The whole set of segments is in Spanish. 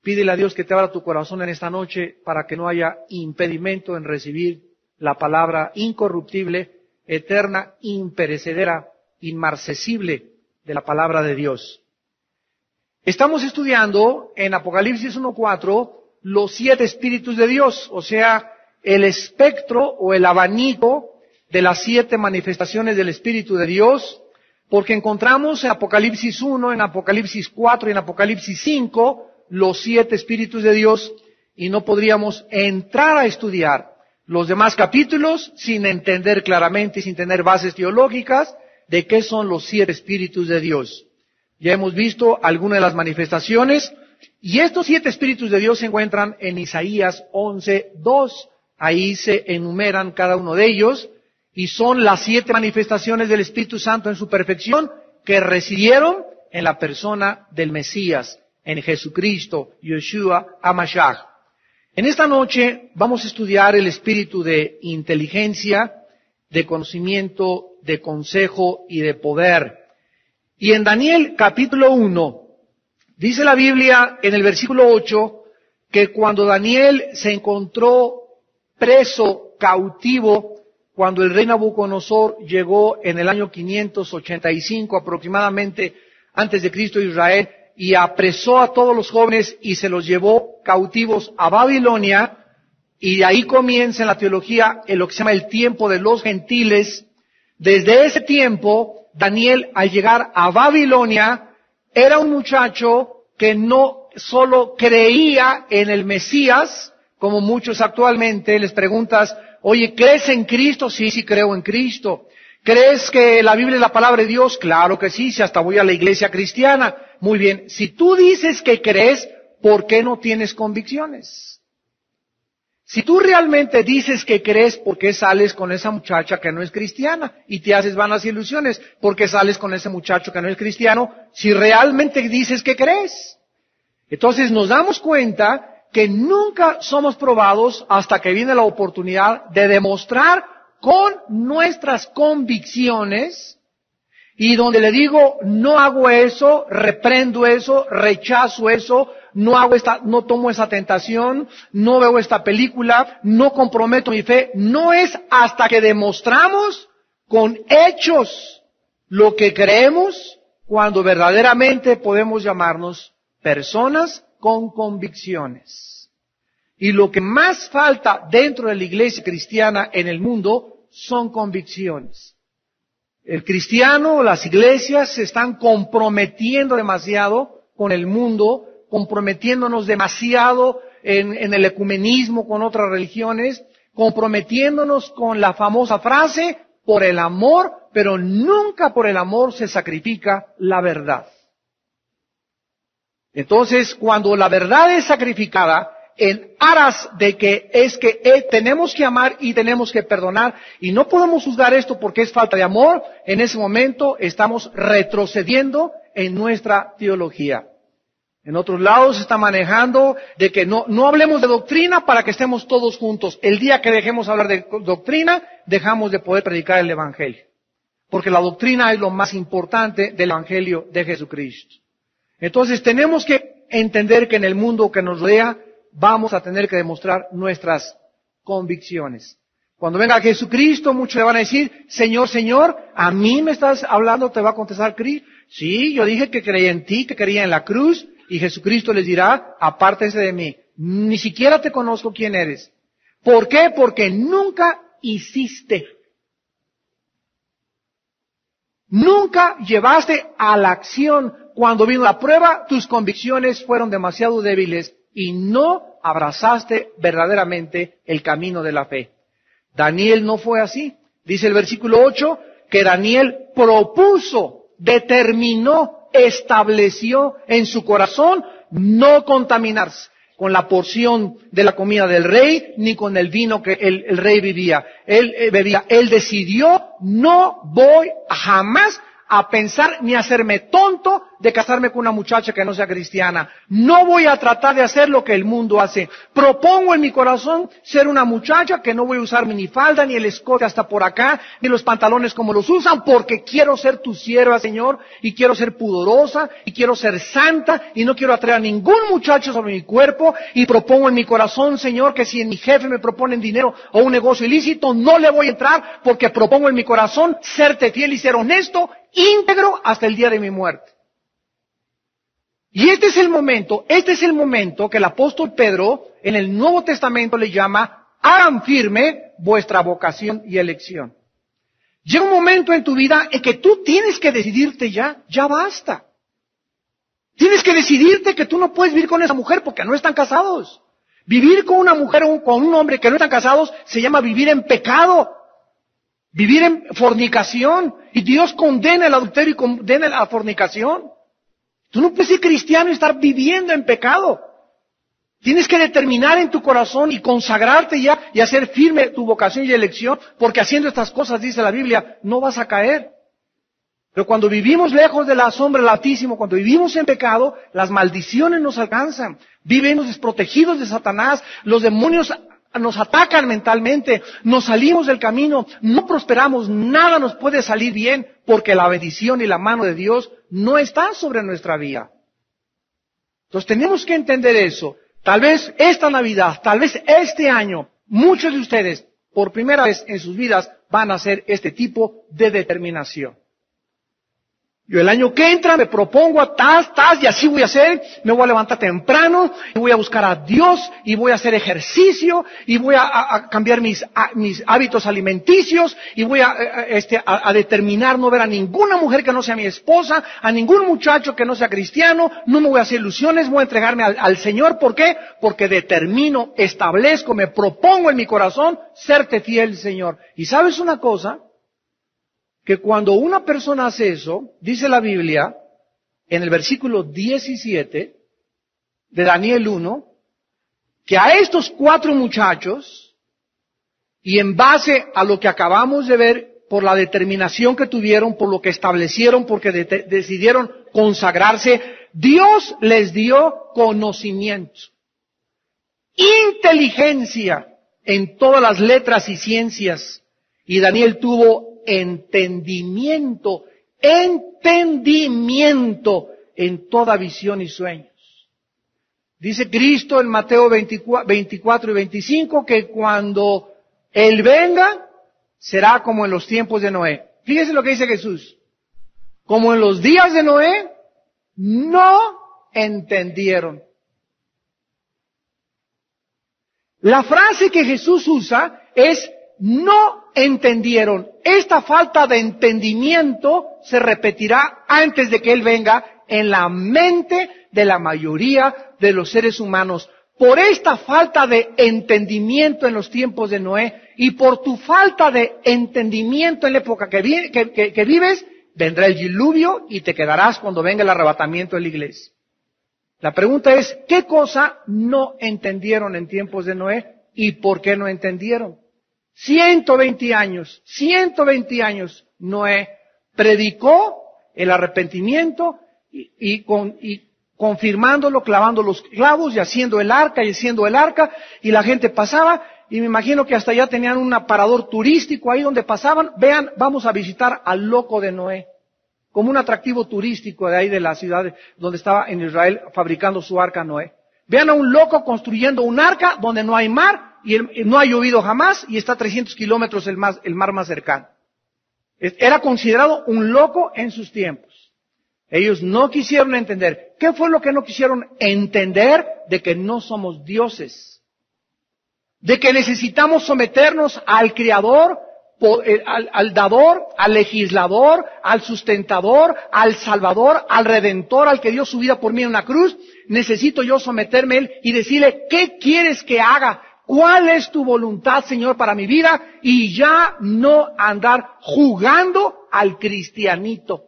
Pídele a Dios que te abra tu corazón en esta noche para que no haya impedimento en recibir la palabra incorruptible, eterna, imperecedera, inmarcesible de la palabra de Dios. Estamos estudiando en Apocalipsis 1:4 los 7 espíritus de Dios, o sea, el espectro o el abanico de las 7 manifestaciones del Espíritu de Dios, porque encontramos en Apocalipsis 1, en Apocalipsis 4 y en Apocalipsis 5 los 7 espíritus de Dios y no podríamos entrar a estudiar los demás capítulos sin entender claramente y sin tener bases teológicas de qué son los 7 espíritus de Dios. Ya hemos visto algunas de las manifestaciones y estos 7 espíritus de Dios se encuentran en Isaías 11:2. Ahí se enumeran cada uno de ellos y son las 7 manifestaciones del Espíritu Santo en su perfección que residieron en la persona del Mesías, en Jesucristo, Yeshua HaMashiach. En esta noche vamos a estudiar el espíritu de inteligencia, de conocimiento, de consejo y de poder. Y en Daniel capítulo 1, dice la Biblia en el versículo 8, que cuando Daniel se encontró preso, cautivo, cuando el rey Nabucodonosor llegó en el año 585 aproximadamente antes de Cristo a Israel y apresó a todos los jóvenes y se los llevó cautivos a Babilonia, y de ahí comienza en la teología en lo que se llama el tiempo de los gentiles. Desde ese tiempo, Daniel, al llegar a Babilonia, era un muchacho que no solo creía en el Mesías, como muchos actualmente les preguntas, oye, ¿crees en Cristo? Sí, sí creo en Cristo. ¿Crees que la Biblia es la palabra de Dios? Claro que sí, si hasta voy a la iglesia cristiana. Muy bien, si tú dices que crees, ¿por qué no tienes convicciones? Si tú realmente dices que crees, ¿por qué sales con esa muchacha que no es cristiana? Y te haces vanas ilusiones, ¿por qué sales con ese muchacho que no es cristiano? Si realmente dices que crees. Entonces nos damos cuenta que nunca somos probados hasta que viene la oportunidad de demostrar con nuestras convicciones, y donde le digo, no hago eso, reprendo eso, rechazo eso, no tomo esa tentación, no veo esta película, no comprometo mi fe, no es hasta que demostramos con hechos lo que creemos cuando verdaderamente podemos llamarnos personas con convicciones. Y lo que más falta dentro de la iglesia cristiana en el mundo son convicciones. El cristiano, las iglesias se están comprometiendo demasiado con el mundo, comprometiéndonos demasiado en el ecumenismo con otras religiones, comprometiéndonos con la famosa frase, por el amor, pero nunca por el amor se sacrifica la verdad. Entonces, cuando la verdad es sacrificada, en aras de que tenemos que amar y tenemos que perdonar, y no podemos juzgar esto porque es falta de amor, en ese momento estamos retrocediendo en nuestra teología. En otros lados se está manejando de que no hablemos de doctrina para que estemos todos juntos. El día que dejemos hablar de doctrina, dejamos de poder predicar el Evangelio. Porque la doctrina es lo más importante del Evangelio de Jesucristo. Entonces tenemos que entender que en el mundo que nos rodea vamos a tener que demostrar nuestras convicciones. Cuando venga Jesucristo, muchos le van a decir, Señor, Señor, ¿a mí me estás hablando? ¿Te va a contestar Cristo? Sí, yo dije que creía en ti, que creía en la cruz, y Jesucristo les dirá, apártense de mí, ni siquiera te conozco quién eres. ¿Por qué? Porque nunca hiciste. Nunca llevaste a la acción. Cuando vino la prueba, tus convicciones fueron demasiado débiles y no abrazaste verdaderamente el camino de la fe. Daniel no fue así. Dice el versículo 8 que Daniel propuso, determinó, estableció en su corazón no contaminarse con la porción de la comida del rey, ni con el vino que el rey bebía. Él decidió, no voy jamás a pensar ni a hacerme tonto de casarme con una muchacha que no sea cristiana. No voy a tratar de hacer lo que el mundo hace. Propongo en mi corazón ser una muchacha que no voy a usar minifalda, ni el escote hasta por acá, ni los pantalones como los usan, porque quiero ser tu sierva, Señor, y quiero ser pudorosa, y quiero ser santa, y no quiero atraer a ningún muchacho sobre mi cuerpo, y propongo en mi corazón, Señor, que si mi jefe me proponen dinero o un negocio ilícito, no le voy a entrar, porque propongo en mi corazón serte fiel y ser honesto, íntegro hasta el día de mi muerte. Y este es el momento que el apóstol Pedro en el Nuevo Testamento le llama, hagan firme vuestra vocación y elección. Llega un momento en tu vida en que tú tienes que decidirte ya basta. Tienes que decidirte que tú no puedes vivir con esa mujer porque no están casados. Vivir con una mujer o con un hombre que no están casados se llama vivir en pecado. Vivir en fornicación. Y Dios condena el adulterio y condena la fornicación. Tú no puedes ser cristiano y estar viviendo en pecado. Tienes que determinar en tu corazón y consagrarte ya y hacer firme tu vocación y elección, porque haciendo estas cosas, dice la Biblia, no vas a caer. Pero cuando vivimos lejos de la sombra del Altísimo, cuando vivimos en pecado, las maldiciones nos alcanzan. Vivimos desprotegidos de Satanás, los demonios nos atacan mentalmente, nos salimos del camino, no prosperamos, nada nos puede salir bien, porque la bendición y la mano de Dios no está sobre nuestra vida. Entonces tenemos que entender eso. Tal vez esta Navidad, tal vez este año, muchos de ustedes, por primera vez en sus vidas, van a hacer este tipo de determinación. Yo el año que entra me propongo y así voy a hacer, me voy a levantar temprano, y voy a buscar a Dios, y voy a hacer ejercicio, y voy a cambiar mis hábitos alimenticios, y voy a determinar no ver a ninguna mujer que no sea mi esposa, a ningún muchacho que no sea cristiano, no me voy a hacer ilusiones, voy a entregarme al Señor. ¿Por qué? Porque determino, establezco, me propongo en mi corazón serte fiel, Señor. ¿Y sabes una cosa? Que cuando una persona hace eso, dice la Biblia, en el versículo 17 de Daniel 1, que a estos 4 muchachos, y en base a lo que acabamos de ver, por la determinación que tuvieron, por lo que establecieron, porque decidieron consagrarse, Dios les dio conocimiento, inteligencia en todas las letras y ciencias, y Daniel tuvo entendimiento en toda visión y sueños. Dice Cristo en Mateo 24 y 25 que cuando Él venga, será como en los tiempos de Noé. Fíjese lo que dice Jesús. Como en los días de Noé, no entendieron. La frase que Jesús usa es no entendieron. Esta falta de entendimiento se repetirá antes de que Él venga en la mente de la mayoría de los seres humanos. Por esta falta de entendimiento en los tiempos de Noé y por tu falta de entendimiento en la época que vives, vendrá el diluvio y te quedarás cuando venga el arrebatamiento de la iglesia. La pregunta es, ¿qué cosa no entendieron en tiempos de Noé y por qué no entendieron? 120 años, Noé predicó el arrepentimiento y confirmándolo, clavando los clavos y haciendo el arca, y la gente pasaba, y me imagino que hasta allá tenían un aparador turístico ahí donde pasaban. Vean, vamos a visitar al loco de Noé, como un atractivo turístico de ahí de la ciudad donde estaba en Israel fabricando su arca Noé. Vean a un loco construyendo un arca donde no hay mar, y no ha llovido jamás, y está a 300 kilómetros el mar más cercano. Era considerado un loco en sus tiempos. Ellos no quisieron entender. ¿Qué fue lo que no quisieron entender? De que no somos dioses. De que necesitamos someternos al Creador, al Dador, al Legislador, al Sustentador, al Salvador, al Redentor, al que dio su vida por mí en una cruz. Necesito yo someterme a Él y decirle, ¿qué quieres que haga? ¿Cuál es tu voluntad, Señor, para mi vida? Y ya no andar jugando al cristianito.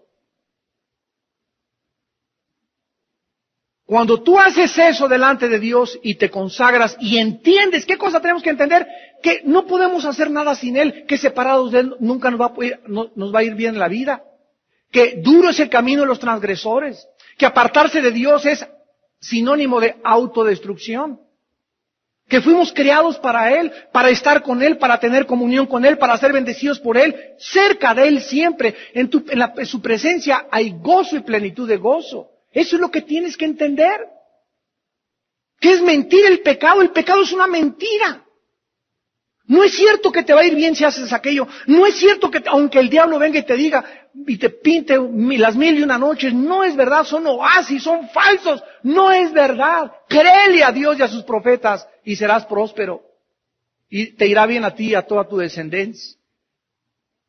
Cuando tú haces eso delante de Dios y te consagras y entiendes, ¿qué cosa tenemos que entender? Que no podemos hacer nada sin Él, que separados de Él nunca nos va a ir bien en la vida. que duro es el camino de los transgresores, que apartarse de Dios es sinónimo de autodestrucción, que fuimos creados para Él, para estar con Él, para tener comunión con Él, para ser bendecidos por Él, cerca de Él siempre. En su presencia hay gozo y plenitud de gozo. Eso es lo que tienes que entender. ¿Qué es mentir el pecado? El pecado es una mentira. No es cierto que te va a ir bien si haces aquello. No es cierto que, aunque el diablo venga y te diga y te pinte las 1001 noches, no es verdad, son oasis, son falsos. No es verdad. Créele a Dios y a sus profetas y serás próspero. Y te irá bien a ti y a toda tu descendencia.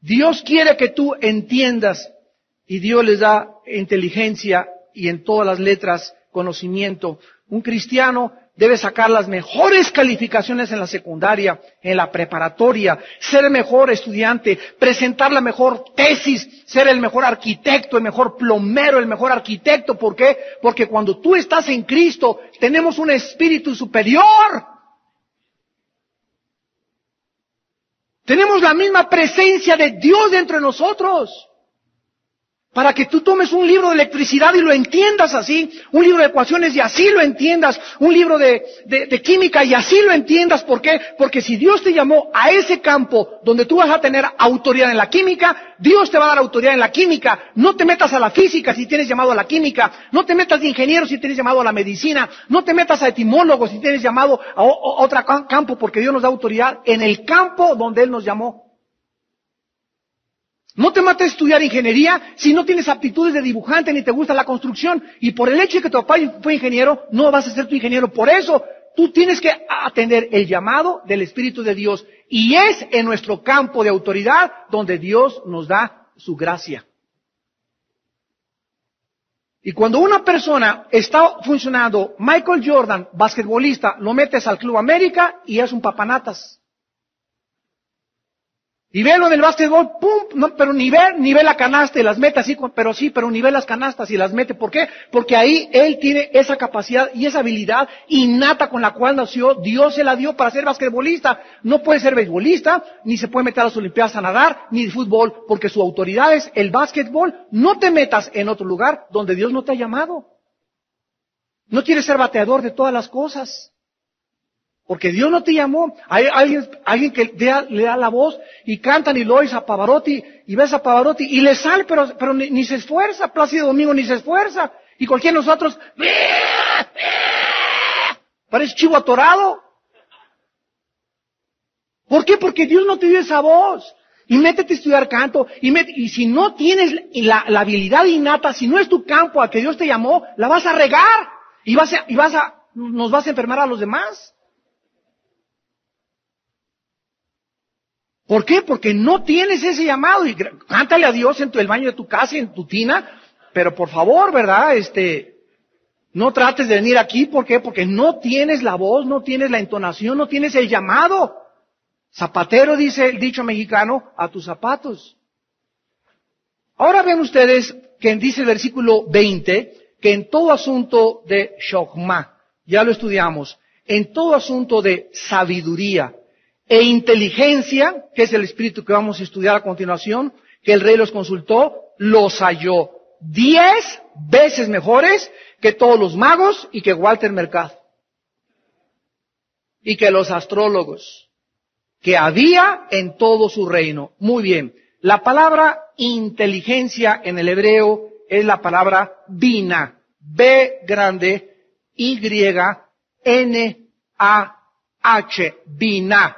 Dios quiere que tú entiendas y Dios les da inteligencia y en todas las letras conocimiento. Un cristiano debe sacar las mejores calificaciones en la secundaria, en la preparatoria, ser el mejor estudiante, presentar la mejor tesis, ser el mejor arquitecto, el mejor plomero, el mejor arquitecto. ¿Por qué? Porque cuando tú estás en Cristo, tenemos un espíritu superior. Tenemos la misma presencia de Dios dentro de nosotros. Para que tú tomes un libro de electricidad y lo entiendas así, un libro de ecuaciones y así lo entiendas, un libro de química y así lo entiendas. ¿Por qué? Porque si Dios te llamó a ese campo donde tú vas a tener autoridad en la química, Dios te va a dar autoridad en la química. No te metas a la física si tienes llamado a la química, no te metas de ingeniero si tienes llamado a la medicina, no te metas a etimólogo si tienes llamado a otro campo, porque Dios nos da autoridad en el campo donde Él nos llamó. No te mates a estudiar ingeniería si no tienes aptitudes de dibujante ni te gusta la construcción. Y por el hecho de que tu papá fue ingeniero, no vas a ser tu ingeniero. Por eso, tú tienes que atender el llamado del Espíritu de Dios. Y es en nuestro campo de autoridad donde Dios nos da su gracia. Y cuando una persona está funcionando, Michael Jordan, basquetbolista, lo metes al Club América y es un papanatas. Y velo en el básquetbol, pum, no, pero ni ve la canasta y las mete así, pero ni ve las canastas y las mete. ¿Por qué? Porque ahí él tiene esa capacidad y esa habilidad innata con la cual nació, Dios se la dio para ser basquetbolista. No puede ser beisbolista, ni se puede meter a las olimpiadas a nadar, ni de fútbol, porque su autoridad es el básquetbol. No te metas en otro lugar donde Dios no te ha llamado. No quieres ser bateador de todas las cosas. Porque Dios no te llamó. Hay alguien que le da la voz y cantan y lo oyes a Pavarotti y ves a Pavarotti y le sale, pero ni se esfuerza. Plácido Domingo ni se esfuerza. Y cualquiera de nosotros parece chivo atorado. ¿Por qué? Porque Dios no te dio esa voz. Y métete a estudiar canto. Y si no tienes la habilidad innata, si no es tu campo a que Dios te llamó, la vas a regar. Nos vas a enfermar a los demás. ¿Por qué? Porque no tienes ese llamado. Y cántale a Dios en el baño de tu casa, en tu tina. Pero por favor, ¿verdad? No trates de venir aquí. ¿Por qué? Porque no tienes la voz, no tienes la entonación, no tienes el llamado. Zapatero, dice el dicho mexicano, a tus zapatos. Ahora ven ustedes que dice el versículo 20, que en todo asunto de shokma, ya lo estudiamos, en todo asunto de sabiduría e inteligencia, que es el espíritu que vamos a estudiar a continuación, que el rey los consultó, los halló 10 veces mejores que todos los magos y que Walter Mercado. Y que los astrólogos que había en todo su reino. Muy bien. La palabra inteligencia en el hebreo es la palabra bina. B grande, Y, N, A, H. Bina.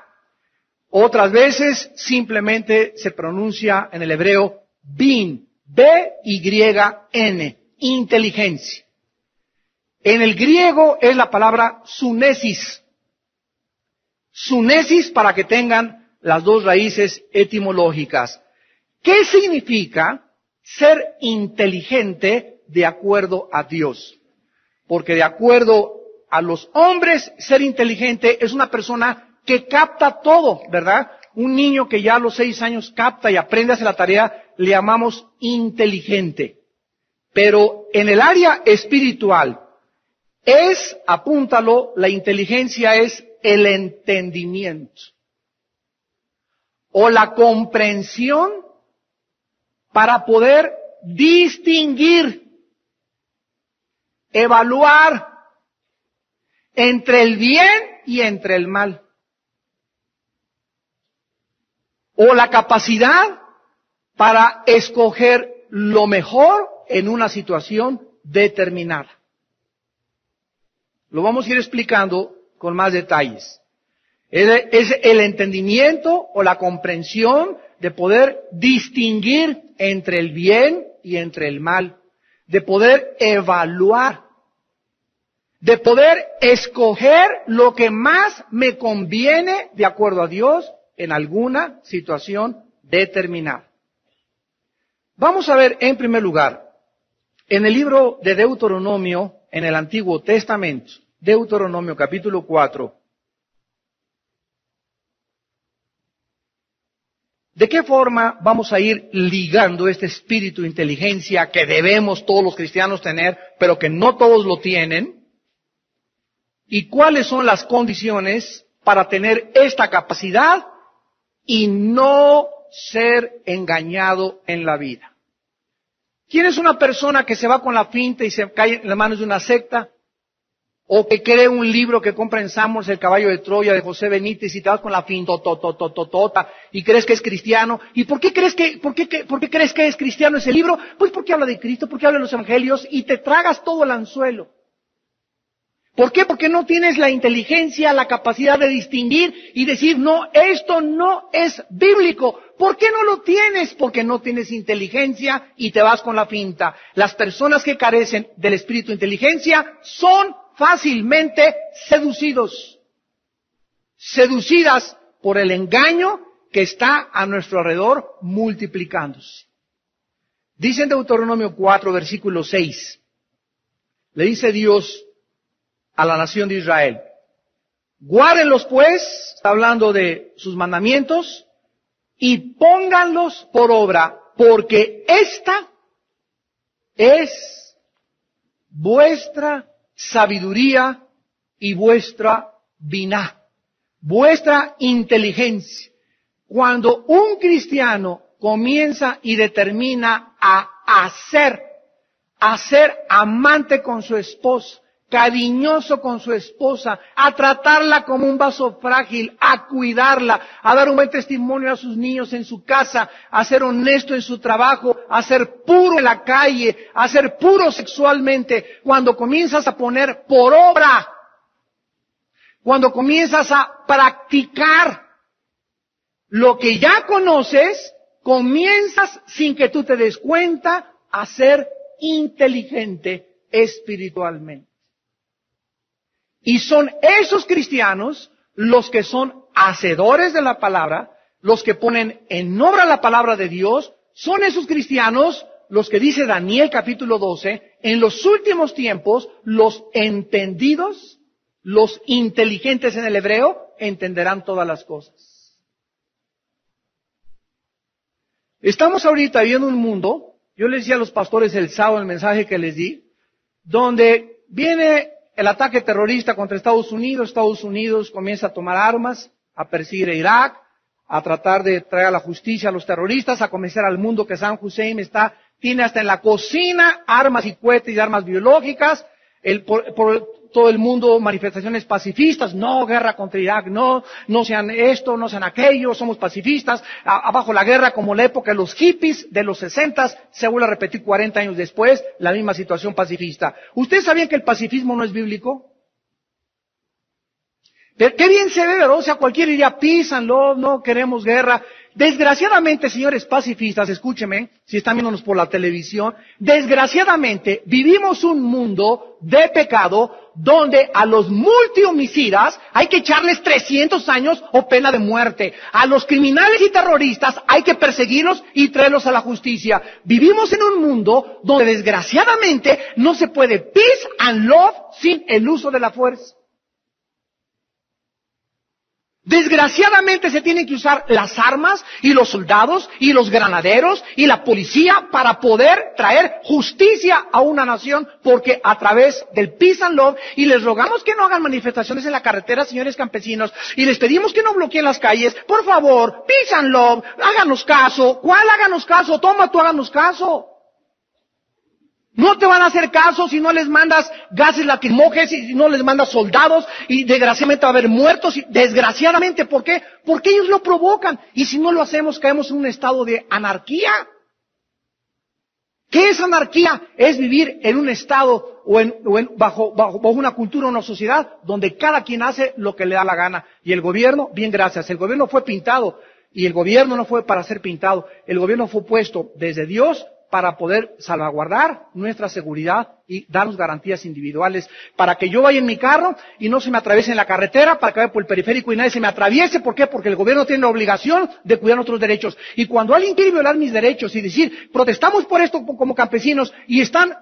Otras veces simplemente se pronuncia en el hebreo bin, B-Y-N, inteligencia. En el griego es la palabra sunesis. Sunesis para que tengan las dos raíces etimológicas. ¿Qué significa ser inteligente de acuerdo a Dios? Porque de acuerdo a los hombres, ser inteligente es una persona que capta todo, ¿verdad? Un niño que ya a los 6 años capta y aprende a hacer la tarea, le llamamos inteligente. Pero en el área espiritual, apúntalo, la inteligencia es el entendimiento. O la comprensión para poder distinguir, evaluar entre el bien y entre el mal. O la capacidad para escoger lo mejor en una situación determinada. Lo vamos a ir explicando con más detalles. Es el entendimiento o la comprensión de poder distinguir entre el bien y entre el mal, de poder evaluar, de poder escoger lo que más me conviene de acuerdo a Dios en alguna situación determinada. Vamos a ver en primer lugar, en el libro de Deuteronomio, en el Antiguo Testamento, Deuteronomio capítulo 4, ¿de qué forma vamos a ir ligando este espíritu de inteligencia que debemos todos los cristianos tener, pero que no todos lo tienen? ¿Y cuáles son las condiciones para tener esta capacidad y no ser engañado en la vida? ¿Quién es una persona que se va con la finta y se cae en las manos de una secta? O que cree un libro que compra en Samos, El caballo de Troya, de José Benítez, y te vas con la finta, y crees que es cristiano. ¿Y por qué crees que es cristiano ese libro? Pues porque habla de Cristo, porque habla de los evangelios, y te tragas todo el anzuelo. ¿Por qué? Porque no tienes la inteligencia, la capacidad de distinguir y decir, no, esto no es bíblico. ¿Por qué no lo tienes? Porque no tienes inteligencia y te vas con la finta. Las personas que carecen del espíritu de inteligencia son fácilmente seducidas por el engaño que está a nuestro alrededor multiplicándose. Dice en Deuteronomio 4, versículo 6, le dice Dios a la nación de Israel: guárdenlos pues, está hablando de sus mandamientos, y pónganlos por obra, porque esta es vuestra sabiduría y vuestra biná, vuestra inteligencia. Cuando un cristiano comienza y determina a ser amante con su esposa, cariñoso con su esposa, a tratarla como un vaso frágil, a cuidarla, a dar un buen testimonio a sus niños en su casa, a ser honesto en su trabajo, a ser puro en la calle, a ser puro sexualmente. Cuando comienzas a poner por obra, cuando comienzas a practicar lo que ya conoces, comienzas sin que tú te des cuenta a ser inteligente espiritualmente. Y son esos cristianos los que son hacedores de la palabra, los que ponen en obra la palabra de Dios. Son esos cristianos los que dice Daniel capítulo 12, en los últimos tiempos los entendidos, los inteligentes en el hebreo, entenderán todas las cosas. Estamos ahorita viendo un mundo, yo les decía a los pastores el sábado el mensaje que les di, donde viene el ataque terrorista contra Estados Unidos comienza a tomar armas, a perseguir a Irak, a tratar de traer a la justicia a los terroristas, a convencer al mundo que Saddam Hussein tiene hasta en la cocina armas y cohetes y armas biológicas, por todo el mundo manifestaciones pacifistas, no guerra contra Irak, no sean esto, no sean aquello, somos pacifistas, abajo la guerra como la época de los hippies de los 60, se vuelve a repetir 40 años después, la misma situación pacifista. ¿Ustedes sabían que el pacifismo no es bíblico? Qué bien se ve, ¿verdad? O sea, cualquiera diría, peace and love, no queremos guerra. Desgraciadamente, señores pacifistas, escúcheme, si están viéndonos por la televisión, desgraciadamente vivimos un mundo de pecado donde a los multihomicidas hay que echarles 300 años o pena de muerte. A los criminales y terroristas hay que perseguirlos y traerlos a la justicia. Vivimos en un mundo donde desgraciadamente no se puede peace and love sin el uso de la fuerza. Desgraciadamente se tienen que usar las armas y los soldados y los granaderos y la policía para poder traer justicia a una nación, porque a través del peace and love, y les rogamos que no hagan manifestaciones en la carretera, señores campesinos, y les pedimos que no bloqueen las calles, por favor, peace and love, háganos caso. ¿Cuál háganos caso? Toma tú, háganos caso. No te van a hacer caso si no les mandas gases lacrimógenos, si no les mandas soldados, y desgraciadamente va a haber muertos, y desgraciadamente, ¿por qué? Porque ellos lo provocan, y si no lo hacemos caemos en un estado de anarquía. ¿Qué es anarquía? Es vivir en un estado bajo una cultura o una sociedad donde cada quien hace lo que le da la gana. Y el gobierno, bien gracias, el gobierno fue pintado, y el gobierno no fue para ser pintado, el gobierno fue puesto desde Dios para poder salvaguardar nuestra seguridad y darnos garantías individuales, para que yo vaya en mi carro y no se me atraviese en la carretera, para que vaya por el periférico y nadie se me atraviese. ¿Por qué? Porque el gobierno tiene la obligación de cuidar nuestros derechos. Y cuando alguien quiere violar mis derechos y decir, protestamos por esto como campesinos, y están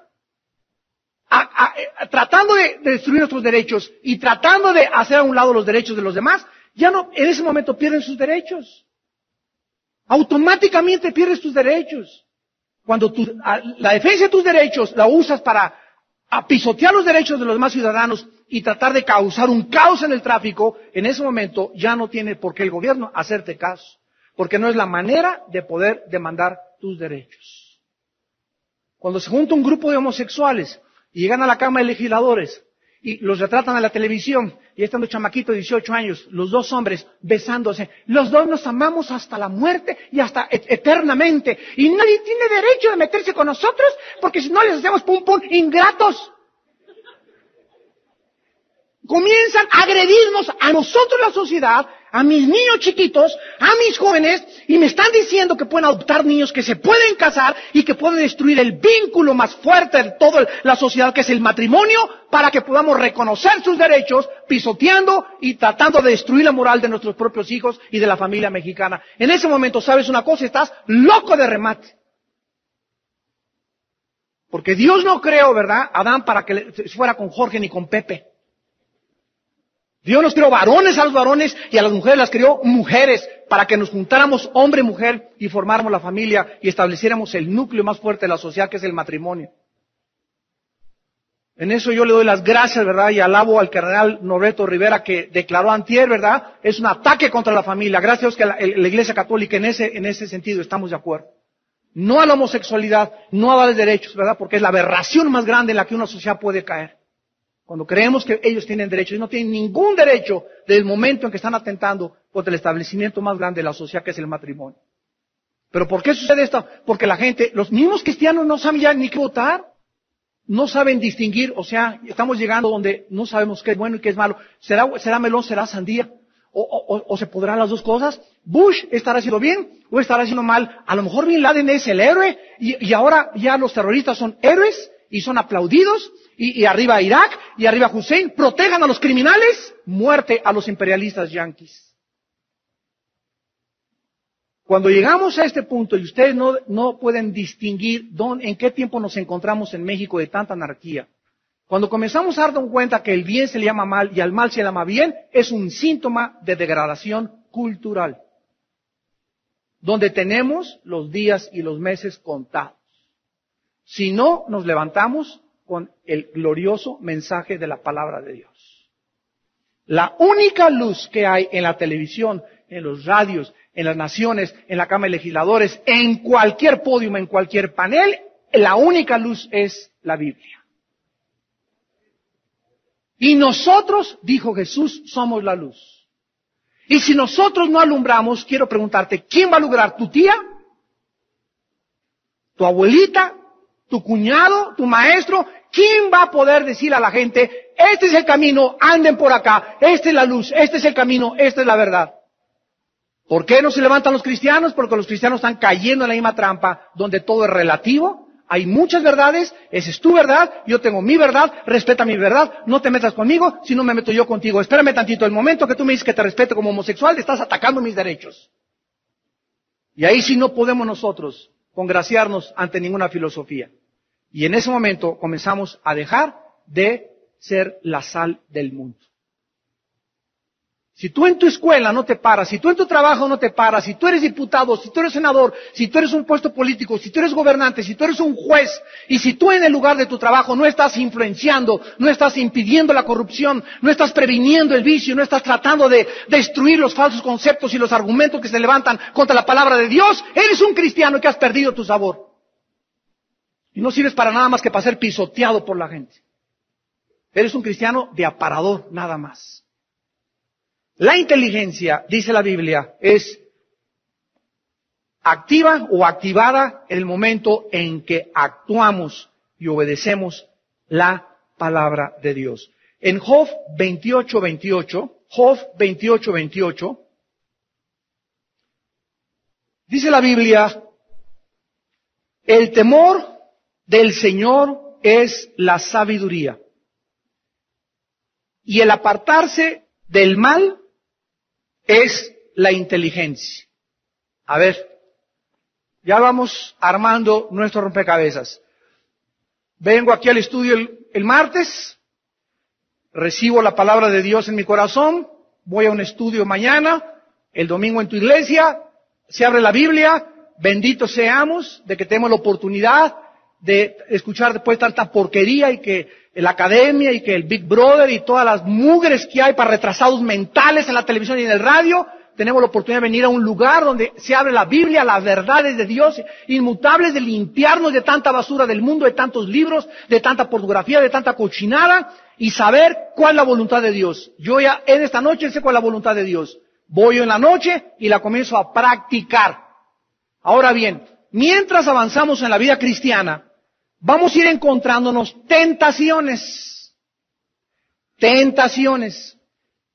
tratando de destruir nuestros derechos y tratando de hacer a un lado los derechos de los demás, ya no, en ese momento pierden sus derechos. Automáticamente pierdes tus derechos. Cuando la defensa de tus derechos la usas para pisotear los derechos de los demás ciudadanos y tratar de causar un caos en el tráfico, en ese momento ya no tiene por qué el gobierno hacerte caso, porque no es la manera de poder demandar tus derechos. Cuando se junta un grupo de homosexuales y llegan a la Cámara de Legisladores y los retratan en la televisión, y están los chamaquitos de 18 años, los dos hombres besándose, los dos nos amamos hasta la muerte y hasta eternamente, y nadie tiene derecho de meterse con nosotros, porque si no les hacemos pum pum, ingratos. Comienzan a agredirnos a nosotros, la sociedad, a mis niños chiquitos, a mis jóvenes, y me están diciendo que pueden adoptar niños, que se pueden casar y que pueden destruir el vínculo más fuerte de toda la sociedad, que es el matrimonio, para que podamos reconocer sus derechos, pisoteando y tratando de destruir la moral de nuestros propios hijos y de la familia mexicana. En ese momento, ¿sabes una cosa? Estás loco de remate. Porque Dios no creó, ¿verdad?, a Adán para que fuera con Jorge ni con Pepe. Dios nos creó varones a los varones y a las mujeres las creó mujeres, para que nos juntáramos hombre y mujer y formáramos la familia y estableciéramos el núcleo más fuerte de la sociedad, que es el matrimonio. En eso yo le doy las gracias, ¿verdad? Y alabo al cardenal Norberto Rivera, que declaró antier, ¿verdad? Es un ataque contra la familia. Gracias a Dios que la Iglesia Católica en ese sentido estamos de acuerdo. No a la homosexualidad, no a darles derechos, ¿verdad? Porque es la aberración más grande en la que una sociedad puede caer. Cuando creemos que ellos tienen derechos, y no tienen ningún derecho desde el momento en que están atentando contra el establecimiento más grande de la sociedad, que es el matrimonio. ¿Pero por qué sucede esto? Porque la gente, los mismos cristianos, no saben ya ni qué votar, no saben distinguir, o sea, estamos llegando donde no sabemos qué es bueno y qué es malo. ¿Será melón, será sandía? ¿O se podrán las dos cosas? ¿Bush estará haciendo bien o estará haciendo mal? A lo mejor Bin Laden es el héroe y ahora ya los terroristas son héroes y son aplaudidos, y arriba Irak, y arriba Hussein. Protejan a los criminales, muerte a los imperialistas yanquis. Cuando llegamos a este punto y ustedes no pueden distinguir en qué tiempo nos encontramos en México de tanta anarquía, cuando comenzamos a darnos cuenta que el bien se le llama mal y al mal se le llama bien, es un síntoma de degradación cultural, donde tenemos los días y los meses contados. Si no nos levantamos con el glorioso mensaje de la palabra de Dios. La única luz que hay en la televisión, en los radios, en las naciones, en la Cámara de Legisladores, en cualquier podio, en cualquier panel, la única luz es la Biblia. Y nosotros, dijo Jesús, somos la luz. Y si nosotros no alumbramos, quiero preguntarte, ¿quién va a alumbrar? ¿Tu tía? ¿Tu abuelita? ¿Tu cuñado? ¿Tu maestro? ¿Quién va a poder decir a la gente, este es el camino, anden por acá, esta es la luz, este es el camino, esta es la verdad? ¿Por qué no se levantan los cristianos? Porque los cristianos están cayendo en la misma trampa, donde todo es relativo. Hay muchas verdades, esa es tu verdad, yo tengo mi verdad, respeta mi verdad, no te metas conmigo, si no me meto yo contigo. Espérame tantito, el momento que tú me dices que te respeto como homosexual, estás atacando mis derechos. Y ahí sí no podemos nosotros congraciarnos ante ninguna filosofía. Y en ese momento comenzamos a dejar de ser la sal del mundo. Si tú en tu escuela no te paras, si tú en tu trabajo no te paras, si tú eres diputado, si tú eres senador, si tú eres un puesto político, si tú eres gobernante, si tú eres un juez, y si tú en el lugar de tu trabajo no estás influenciando, no estás impidiendo la corrupción, no estás previniendo el vicio, no estás tratando de destruir los falsos conceptos y los argumentos que se levantan contra la palabra de Dios, eres un cristiano que has perdido tu sabor. Y no sirves para nada más que para ser pisoteado por la gente. Eres un cristiano de aparador, nada más. La inteligencia, dice la Biblia, es activa o activada en el momento en que actuamos y obedecemos la palabra de Dios. En Job 28:28, dice la Biblia, el temor del Señor es la sabiduría, y el apartarse del mal es la inteligencia. A ver, ya vamos armando nuestro rompecabezas. Vengo aquí al estudio el martes, recibo la palabra de Dios en mi corazón, voy a un estudio mañana, el domingo en tu iglesia, se abre la Biblia, benditos seamos de que tenemos la oportunidad de escuchar después tanta porquería y que la academia y que el Big Brother y todas las mugres que hay para retrasados mentales en la televisión y en el radio. Tenemos la oportunidad de venir a un lugar donde se abre la Biblia, las verdades de Dios, inmutables, de limpiarnos de tanta basura del mundo, de tantos libros, de tanta pornografía, de tanta cochinada, y saber cuál es la voluntad de Dios. Yo ya en esta noche sé cuál es la voluntad de Dios. Voy en la noche y la comienzo a practicar. Ahora bien, mientras avanzamos en la vida cristiana, vamos a ir encontrándonos tentaciones. Tentaciones.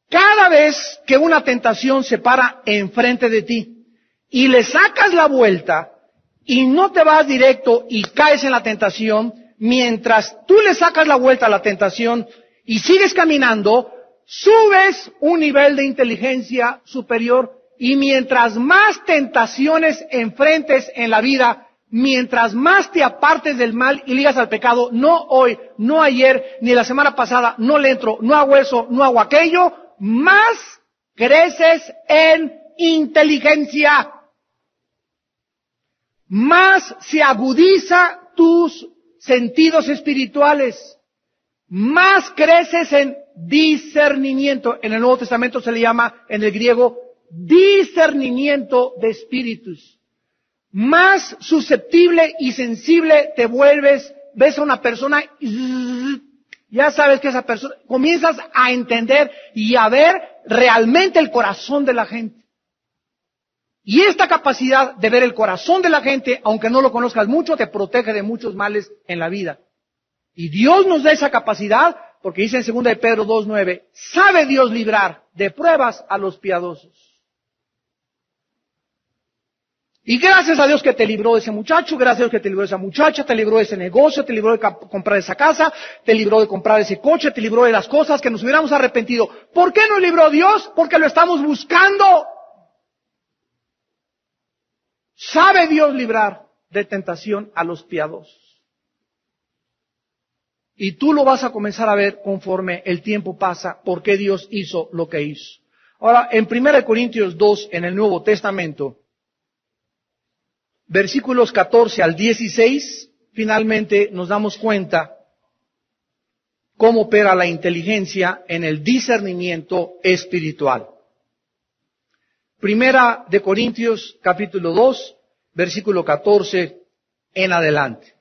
Cada vez que una tentación se para enfrente de ti y le sacas la vuelta y no te vas directo y caes en la tentación, mientras tú le sacas la vuelta a la tentación y sigues caminando, subes un nivel de inteligencia superior, y mientras más tentaciones enfrentes en la vida, mientras más te apartes del mal y ligas al pecado, no hoy, no ayer, ni la semana pasada, no le entro, no hago eso, no hago aquello, más creces en inteligencia. Más se agudiza tus sentidos espirituales. Más creces en discernimiento. En el Nuevo Testamento se le llama, en el griego, discernimiento de espíritus. Más susceptible y sensible te vuelves, ves a una persona y ya sabes que esa persona, comienzas a entender y a ver realmente el corazón de la gente. Y esta capacidad de ver el corazón de la gente, aunque no lo conozcas mucho, te protege de muchos males en la vida. Y Dios nos da esa capacidad, porque dice en 2 de Pedro 2:9, sabe Dios librar de pruebas a los piadosos. Y gracias a Dios que te libró de ese muchacho, gracias a Dios que te libró de esa muchacha, te libró de ese negocio, te libró de comprar esa casa, te libró de comprar ese coche, te libró de las cosas que nos hubiéramos arrepentido. ¿Por qué nos libró Dios? Porque lo estamos buscando. Sabe Dios librar de tentación a los piadosos. Y tú lo vas a comenzar a ver conforme el tiempo pasa, por qué Dios hizo lo que hizo. Ahora, en 1 Corintios 2, en el Nuevo Testamento, versículos 14 al 16, finalmente nos damos cuenta cómo opera la inteligencia en el discernimiento espiritual. 1 Corintios capítulo 2, versículo 14 en adelante.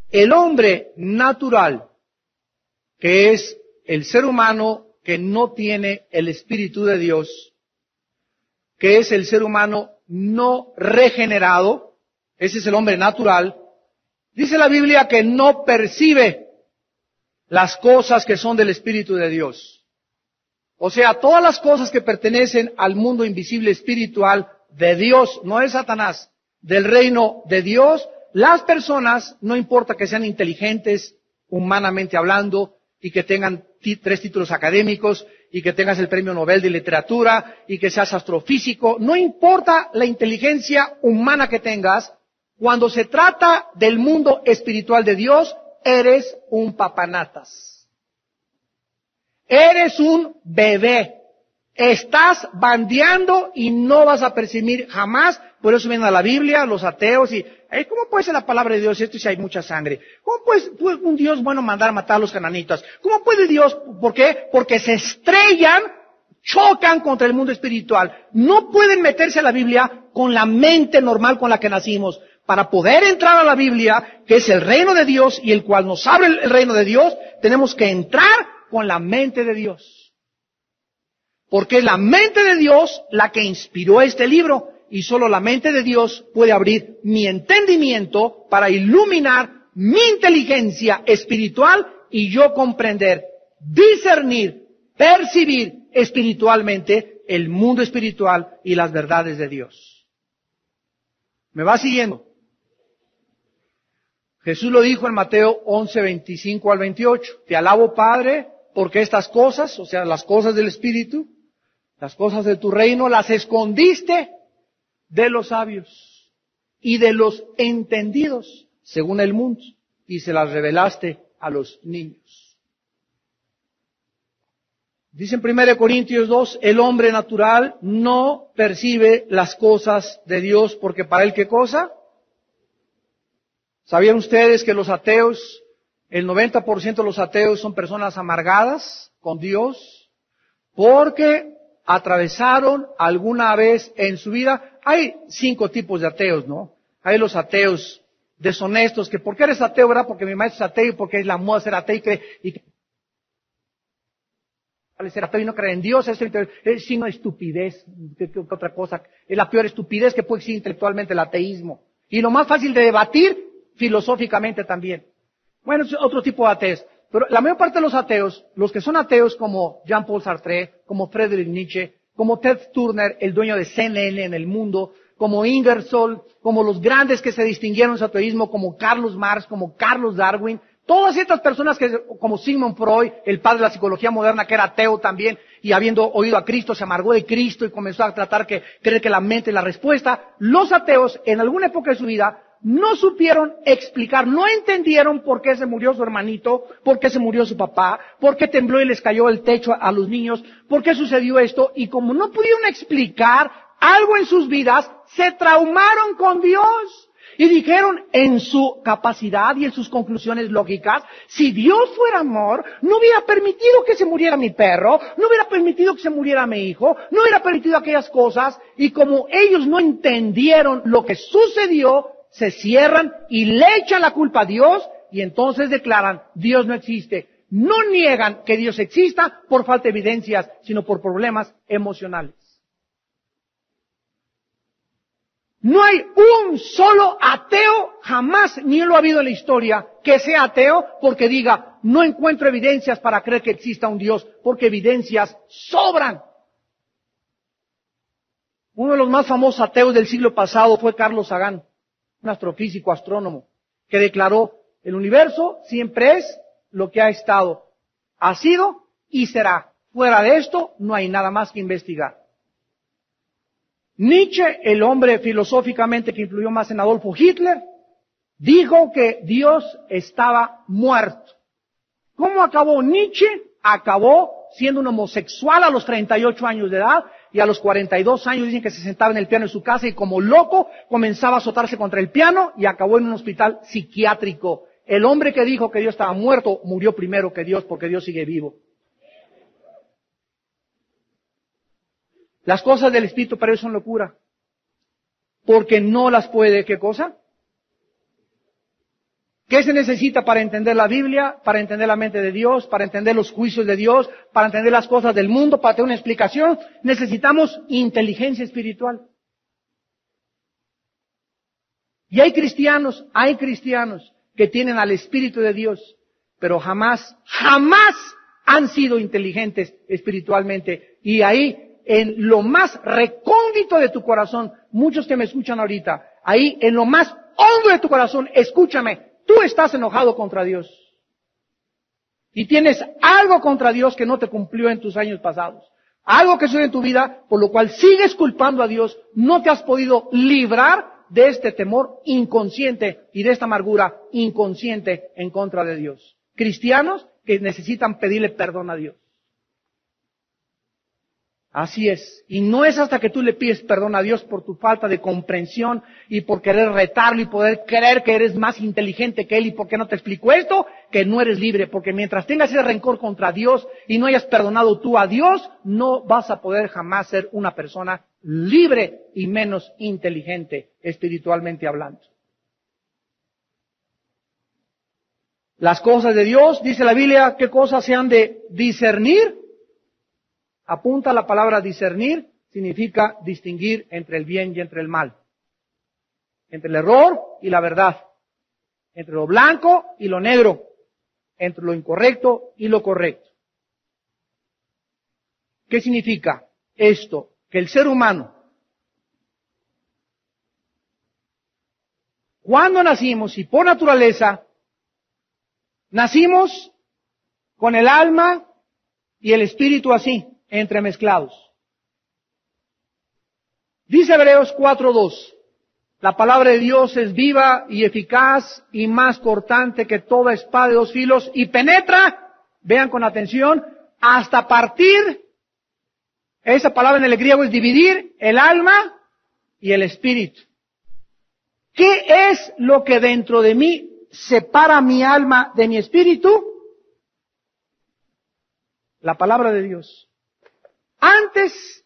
El hombre natural, que es el ser humano que no tiene el Espíritu de Dios, que es el ser humano no regenerado, ese es el hombre natural, dice la Biblia que no percibe las cosas que son del Espíritu de Dios. O sea, todas las cosas que pertenecen al mundo invisible espiritual de Dios, no de Satanás, del reino de Dios, las personas, no importa que sean inteligentes, humanamente hablando, y que tengan 3 títulos académicos, y que tengas el premio Nobel de literatura, y que seas astrofísico, no importa la inteligencia humana que tengas, cuando se trata del mundo espiritual de Dios, eres un papanatas. Eres un bebé. Estás bandeando y no vas a percibir jamás. Por eso vienen a la Biblia los ateos y, ¿cómo puede ser la palabra de Dios esto si hay mucha sangre? ¿Cómo puede un Dios bueno mandar a matar a los cananitas? ¿Cómo puede Dios? ¿Por qué? Porque se estrellan, chocan contra el mundo espiritual. No pueden meterse a la Biblia con la mente normal con la que nacimos. Para poder entrar a la Biblia, que es el reino de Dios y el cual nos abre el reino de Dios, tenemos que entrar con la mente de Dios. Porque es la mente de Dios la que inspiró este libro y solo la mente de Dios puede abrir mi entendimiento para iluminar mi inteligencia espiritual y yo comprender, discernir, percibir espiritualmente el mundo espiritual y las verdades de Dios. ¿Me va siguiendo? Jesús lo dijo en Mateo 11, 25 al 28. Te alabo, Padre, porque estas cosas, o sea, las cosas del Espíritu, las cosas de tu reino, las escondiste de los sabios y de los entendidos, según el mundo, y se las revelaste a los niños. Dice en 1 Corintios 2, el hombre natural no percibe las cosas de Dios, porque para él, ¿qué cosa? ¿Sabían ustedes que los ateos, el 90% de los ateos son personas amargadas con Dios? Porque atravesaron alguna vez en su vida. Hay 5 tipos de ateos, ¿no? Hay los ateos deshonestos, que ¿por qué eres ateo, verdad? Porque mi maestro es ateo y porque es la moda ser ateo y ser ateo y no creer en Dios, es signo de estupidez, que otra cosa. Es la peor estupidez que puede existir intelectualmente, el ateísmo. Y lo más fácil de debatir filosóficamente también. Bueno, es otro tipo de ateos. Pero la mayor parte de los ateos, los que son ateos como Jean-Paul Sartre, como Friedrich Nietzsche, como Ted Turner, el dueño de CNN en el mundo, como Ingersoll, como los grandes que se distinguieron en su ateísmo, como Carlos Marx, como Carlos Darwin, todas estas personas que, como Sigmund Freud, el padre de la psicología moderna, que era ateo también, y habiendo oído a Cristo, se amargó de Cristo y comenzó a creer que la mente es la respuesta. Los ateos, en alguna época de su vida, no supieron explicar, no entendieron por qué se murió su hermanito, por qué se murió su papá, por qué tembló y les cayó el techo a los niños, por qué sucedió esto, y como no pudieron explicar algo en sus vidas, se traumaron con Dios. Y dijeron en su capacidad y en sus conclusiones lógicas, si Dios fuera amor, no hubiera permitido que se muriera mi perro, no hubiera permitido que se muriera mi hijo, no hubiera permitido aquellas cosas, y como ellos no entendieron lo que sucedió, se cierran y le echan la culpa a Dios y entonces declaran, Dios no existe. No niegan que Dios exista por falta de evidencias, sino por problemas emocionales. No hay un solo ateo jamás, ni lo ha habido en la historia, que sea ateo porque diga, no encuentro evidencias para creer que exista un Dios, porque evidencias sobran. Uno de los más famosos ateos del siglo pasado fue Carlos Sagan, un astrofísico, astrónomo, que declaró, el universo siempre es lo que ha estado, ha sido y será. Fuera de esto, no hay nada más que investigar. Nietzsche, el hombre filosóficamente que influyó más en Adolfo Hitler, dijo que Dios estaba muerto. ¿Cómo acabó Nietzsche? Acabó siendo un homosexual a los 38 años de edad y a los 42 años dicen que se sentaba en el piano de su casa y como loco comenzaba a azotarse contra el piano y acabó en un hospital psiquiátrico. El hombre que dijo que Dios estaba muerto murió primero que Dios porque Dios sigue vivo. Las cosas del Espíritu para ellos son locura. Porque no las puede, ¿qué cosa? ¿Qué se necesita para entender la Biblia, para entender la mente de Dios, para entender los juicios de Dios, para entender las cosas del mundo, para tener una explicación? Necesitamos inteligencia espiritual. Y hay cristianos que tienen al Espíritu de Dios, pero jamás han sido inteligentes espiritualmente. Y ahí, en lo más recóndito de tu corazón, muchos que me escuchan ahorita, ahí en lo más hondo de tu corazón, escúchame, tú estás enojado contra Dios. Y tienes algo contra Dios que no te cumplió en tus años pasados. Algo que sucede en tu vida, por lo cual sigues culpando a Dios, no te has podido librar de este temor inconsciente y de esta amargura inconsciente en contra de Dios. Cristianos que necesitan pedirle perdón a Dios. Así es. Y no es hasta que tú le pides perdón a Dios por tu falta de comprensión y por querer retarlo y poder creer que eres más inteligente que Él y por qué no te explicó esto, que no eres libre. Porque mientras tengas ese rencor contra Dios y no hayas perdonado tú a Dios, no vas a poder jamás ser una persona libre y menos inteligente espiritualmente hablando. Las cosas de Dios, dice la Biblia, ¿qué cosas se han de discernir? Apunta la palabra discernir, significa distinguir entre el bien y entre el mal. Entre el error y la verdad. Entre lo blanco y lo negro. Entre lo incorrecto y lo correcto. ¿Qué significa esto? Que el ser humano, cuando nacimos y por naturaleza, nacimos con el alma y el espíritu así, entremezclados. Dice Hebreos 4:2, la palabra de Dios es viva y eficaz y más cortante que toda espada de dos filos y penetra, vean con atención, hasta partir, esa palabra en el griego es dividir el alma y el espíritu. ¿Qué es lo que dentro de mí separa mi alma de mi espíritu? La palabra de Dios. Antes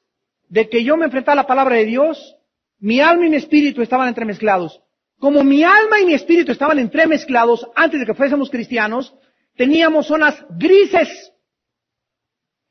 de que yo me enfrentara a la palabra de Dios, mi alma y mi espíritu estaban entremezclados. Como mi alma y mi espíritu estaban entremezclados antes de que fuésemos cristianos, teníamos zonas grises.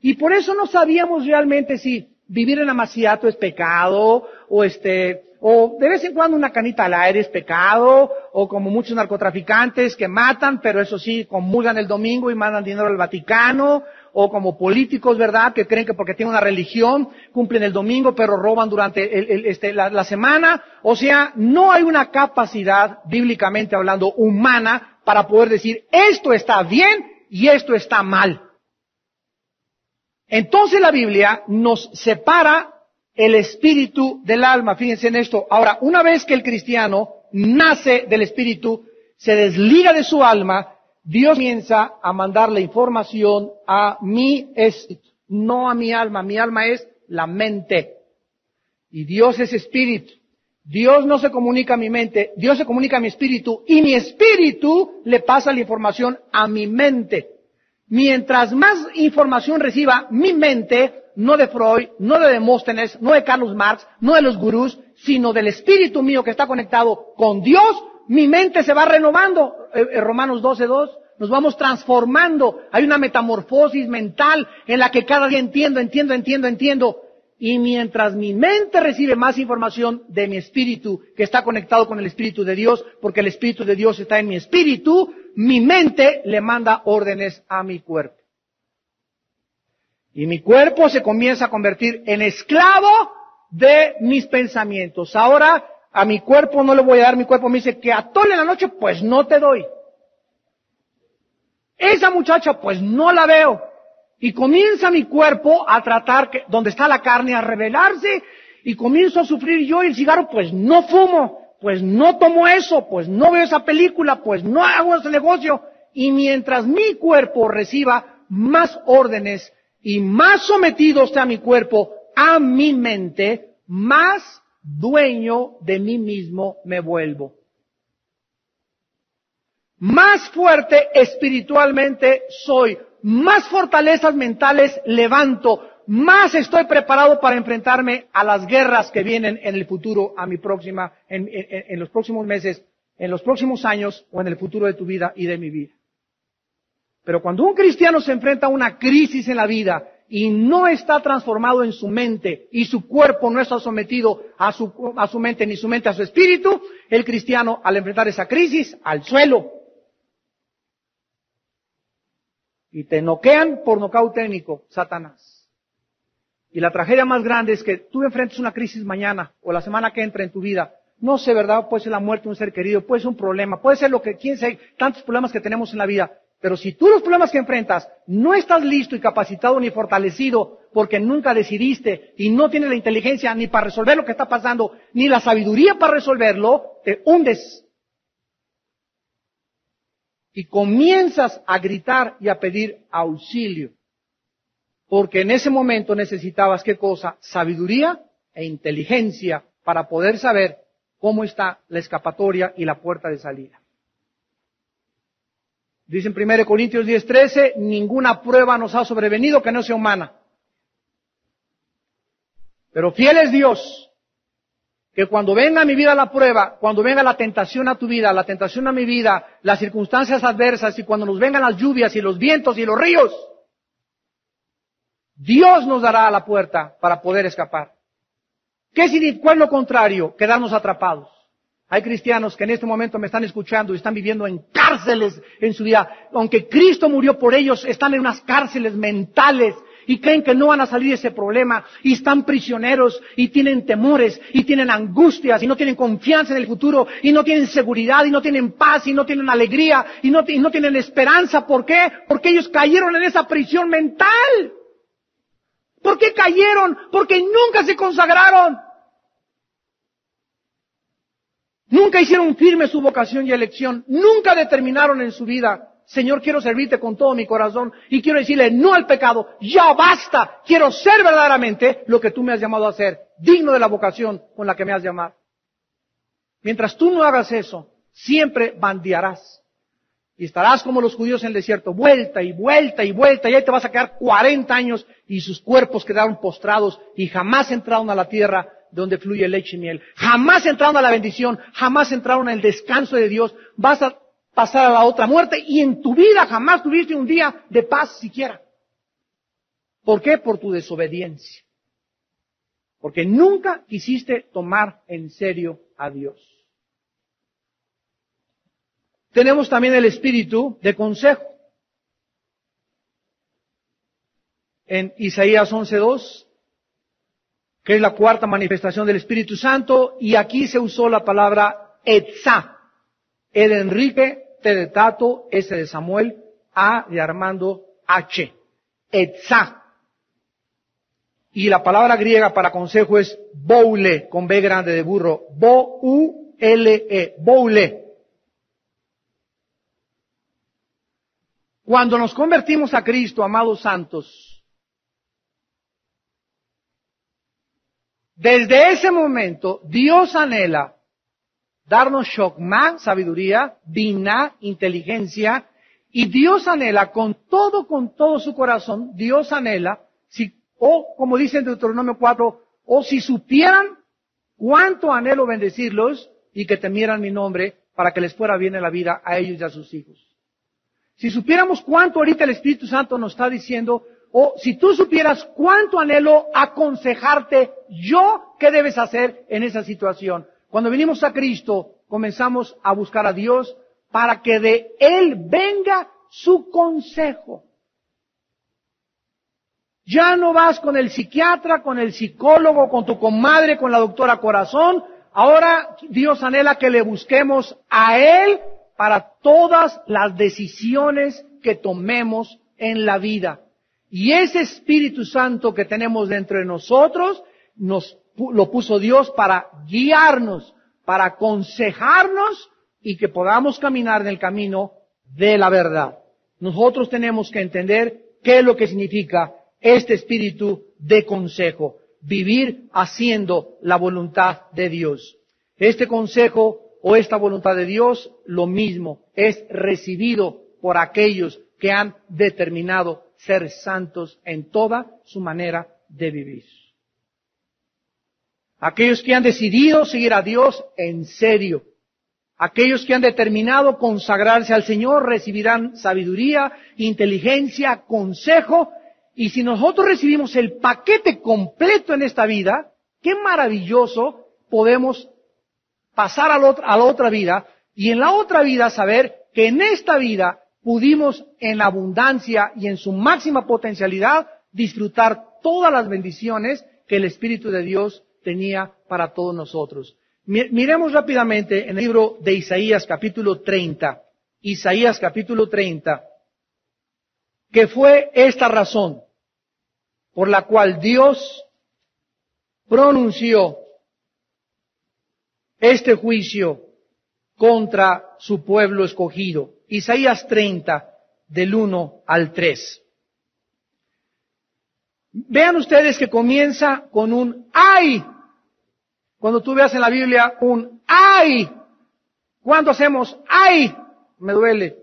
Y por eso no sabíamos realmente si vivir en amaciato es pecado, o de vez en cuando una canita al aire es pecado, o como muchos narcotraficantes que matan, pero eso sí, comulgan el domingo y mandan dinero al Vaticano, o como políticos, ¿verdad?, que creen que porque tienen una religión, cumplen el domingo, pero roban durante la semana. O sea, no hay una capacidad, bíblicamente hablando, humana, para poder decir, esto está bien y esto está mal. Entonces la Biblia nos separa el espíritu del alma. Fíjense en esto. Ahora, una vez que el cristiano nace del espíritu, se desliga de su alma, Dios comienza a mandar la información a mi espíritu, no a mi alma. Mi alma es la mente. Y Dios es espíritu. Dios no se comunica a mi mente, Dios se comunica a mi espíritu y mi espíritu le pasa la información a mi mente. Mientras más información reciba mi mente, no de Freud, no de Demóstenes, no de Carlos Marx, no de los gurús, sino del espíritu mío que está conectado con Dios, mi mente se va renovando. Romanos 12:2, nos vamos transformando. Hay una metamorfosis mental en la que cada día entiendo. Y mientras mi mente recibe más información de mi espíritu, que está conectado con el espíritu de Dios, porque el espíritu de Dios está en mi espíritu, mi mente le manda órdenes a mi cuerpo. Y mi cuerpo se comienza a convertir en esclavo de mis pensamientos. Ahora, a mi cuerpo no le voy a dar, mi cuerpo me dice que atole en la noche, pues no te doy. Esa muchacha, pues no la veo. Y comienza mi cuerpo a tratar, donde está la carne, a rebelarse, y comienzo a sufrir yo. Y el cigarro, pues no fumo, pues no tomo eso, pues no veo esa película, pues no hago ese negocio. Y mientras mi cuerpo reciba más órdenes y más sometido está mi cuerpo a mi mente, más dueño de mí mismo me vuelvo. Más fuerte espiritualmente soy, más fortalezas mentales levanto, más estoy preparado para enfrentarme a las guerras que vienen en el futuro, en los próximos meses, en los próximos años o en el futuro de tu vida y de mi vida. Pero cuando un cristiano se enfrenta a una crisis en la vida y no está transformado en su mente y su cuerpo no está sometido a su mente ni su mente a su espíritu, el cristiano al enfrentar esa crisis al suelo. Y te noquean por nocaut técnico, Satanás. Y la tragedia más grande es que tú enfrentes una crisis mañana o la semana que entra en tu vida. No sé, ¿verdad? Puede ser la muerte de un ser querido, puede ser un problema, puede ser quién sabe, tantos problemas que tenemos en la vida. Pero si tú los problemas que enfrentas no estás listo y capacitado ni fortalecido porque nunca decidiste y no tienes la inteligencia ni para resolver lo que está pasando, ni la sabiduría para resolverlo, te hundes. Y comienzas a gritar y a pedir auxilio. Porque en ese momento necesitabas, ¿qué cosa? Sabiduría e inteligencia para poder saber cómo está la escapatoria y la puerta de salida. Dice en 1 Corintios 10:13, ninguna prueba nos ha sobrevenido que no sea humana. Pero fiel es Dios, que cuando venga a mi vida la prueba, cuando venga la tentación a tu vida, la tentación a mi vida, las circunstancias adversas y cuando nos vengan las lluvias y los vientos y los ríos, Dios nos dará la puerta para poder escapar. ¿Cuál es lo contrario? Quedarnos atrapados. Hay cristianos que en este momento me están escuchando y están viviendo en cárceles en su vida. Aunque Cristo murió por ellos, están en unas cárceles mentales y creen que no van a salir de ese problema y están prisioneros y tienen temores y tienen angustias y no tienen confianza en el futuro y no tienen seguridad y no tienen paz y no tienen alegría y no tienen esperanza. ¿Por qué? Porque ellos cayeron en esa prisión mental. ¿Por qué cayeron? Porque nunca se consagraron. Nunca hicieron firme su vocación y elección. Nunca determinaron en su vida, Señor, quiero servirte con todo mi corazón y quiero decirle no al pecado. Ya basta. Quiero ser verdaderamente lo que tú me has llamado a ser, digno de la vocación con la que me has llamado. Mientras tú no hagas eso, siempre bandearás. Y estarás como los judíos en el desierto, vuelta y vuelta y vuelta, y ahí te vas a quedar 40 años y sus cuerpos quedaron postrados y jamás entraron a la tierra donde fluye leche y miel. Jamás entraron a la bendición, jamás entraron al descanso de Dios. Vas a pasar a la otra muerte y en tu vida jamás tuviste un día de paz siquiera. ¿Por qué? Por tu desobediencia. Porque nunca quisiste tomar en serio a Dios. Tenemos también el espíritu de consejo. En Isaías 11:2, que es la cuarta manifestación del Espíritu Santo, y aquí se usó la palabra etzá. E de Enrique, T de Tato, S de Samuel, A de Armando, H. Etzá. Y la palabra griega para consejo es boule, con B grande de burro. B-O-U-L-E, boule. Cuando nos convertimos a Cristo, amados santos, desde ese momento Dios anhela darnos shokma, sabiduría, bina, inteligencia, y Dios anhela con todo su corazón, Dios anhela, como dice en Deuteronomio 4, o si supieran cuánto anhelo bendecirlos y que temieran mi nombre para que les fuera bien en la vida a ellos y a sus hijos. Si supiéramos cuánto ahorita el Espíritu Santo nos está diciendo, o si tú supieras cuánto anhelo aconsejarte yo qué debes hacer en esa situación. Cuando venimos a Cristo, comenzamos a buscar a Dios para que de Él venga su consejo. Ya no vas con el psiquiatra, con el psicólogo, con tu comadre, con la doctora Corazón. Ahora Dios anhela que le busquemos a Él para todas las decisiones que tomemos en la vida. Y ese Espíritu Santo que tenemos dentro de nosotros, lo puso Dios para guiarnos, para aconsejarnos y que podamos caminar en el camino de la verdad. Nosotros tenemos que entender qué es lo que significa este espíritu de consejo, vivir haciendo la voluntad de Dios. Este consejo o esta voluntad de Dios, lo mismo, es recibido por aquellos que han determinado ser santos en toda su manera de vivir. Aquellos que han decidido seguir a Dios en serio. Aquellos que han determinado consagrarse al Señor recibirán sabiduría, inteligencia, consejo. Y si nosotros recibimos el paquete completo en esta vida, qué maravilloso podemos pasar a la otra vida y en la otra vida saber que en esta vida pudimos en abundancia y en su máxima potencialidad disfrutar todas las bendiciones que el Espíritu de Dios tenía para todos nosotros. Miremos rápidamente en el libro de Isaías capítulo 30. Isaías capítulo 30, que fue esta razón por la cual Dios pronunció este juicio contra su pueblo escogido. Isaías 30, del 1 al 3. Vean ustedes que comienza con un ¡ay! Cuando tú veas en la Biblia un ¡ay! ¿Cuándo hacemos ¡ay! Me duele.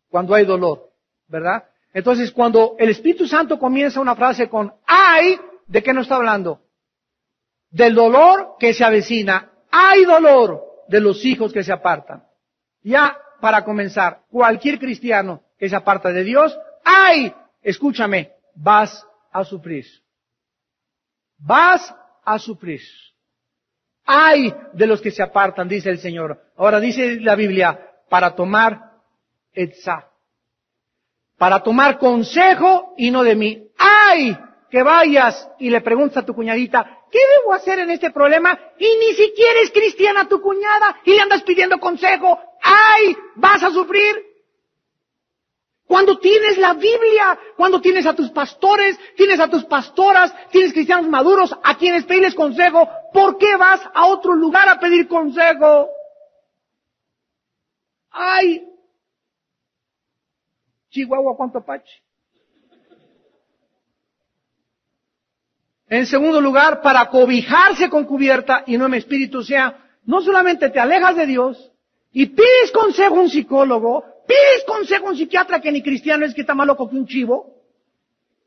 Cuando hay dolor, ¿verdad? Entonces, cuando el Espíritu Santo comienza una frase con ¡ay! ¿De qué nos está hablando? del dolor que se avecina. Hay dolor de los hijos que se apartan. Ya, para comenzar, cualquier cristiano que se aparta de Dios, escúchame, vas a sufrir. Vas a sufrir. Ay de los que se apartan, dice el Señor. Ahora dice la Biblia, para tomar etzá, para tomar consejo y no de mí. ¡Ay! Que vayas y le preguntas a tu cuñadita, ¿qué debo hacer en este problema? Y ni siquiera es cristiana tu cuñada y le andas pidiendo consejo. ¡Ay! Vas a sufrir. Cuando tienes la Biblia, cuando tienes a tus pastores, tienes a tus pastoras, tienes cristianos maduros a quienes pedirles consejo, ¿por qué vas a otro lugar a pedir consejo? ¡Ay! Chihuahua, cuánto pache. En segundo lugar, para cobijarse con cubierta y no en espíritu, no solamente te alejas de Dios y pides consejo a un psicólogo, pides consejo a un psiquiatra que ni cristiano es, que está más loco que un chivo,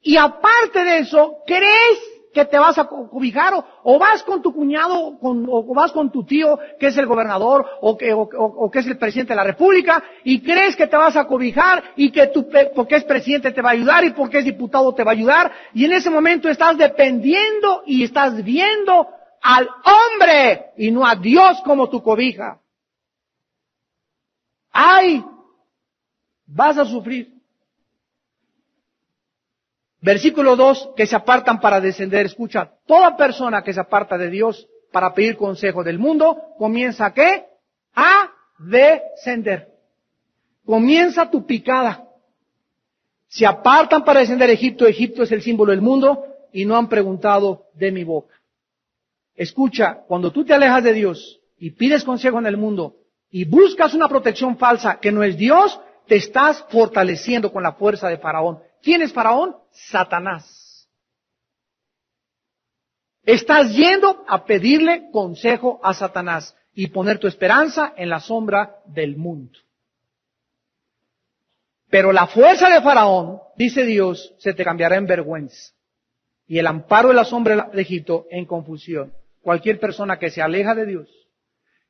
y aparte de eso, crees que te vas a cobijar o vas con tu cuñado o vas con tu tío que es el gobernador o que es el presidente de la república y crees que te vas a cobijar y que porque es presidente te va a ayudar y porque es diputado te va a ayudar, y en ese momento estás dependiendo y estás viendo al hombre y no a Dios como tu cobija. ¡Ay! Vas a sufrir. Versículo 2, que se apartan para descender. Escucha, toda persona que se aparta de Dios para pedir consejo del mundo, comienza ¿a qué? A descender. Comienza tu picada. Se apartan para descender a Egipto. Egipto es el símbolo del mundo y no han preguntado de mi boca. Escucha, cuando tú te alejas de Dios y pides consejo en el mundo y buscas una protección falsa que no es Dios, te estás fortaleciendo con la fuerza de Faraón. ¿Quién es Faraón? Satanás. Estás yendo a pedirle consejo a Satanás y poner tu esperanza en la sombra del mundo. Pero la fuerza de Faraón, dice Dios, se te cambiará en vergüenza. Y el amparo de la sombra de Egipto en confusión. Cualquier persona que se aleja de Dios,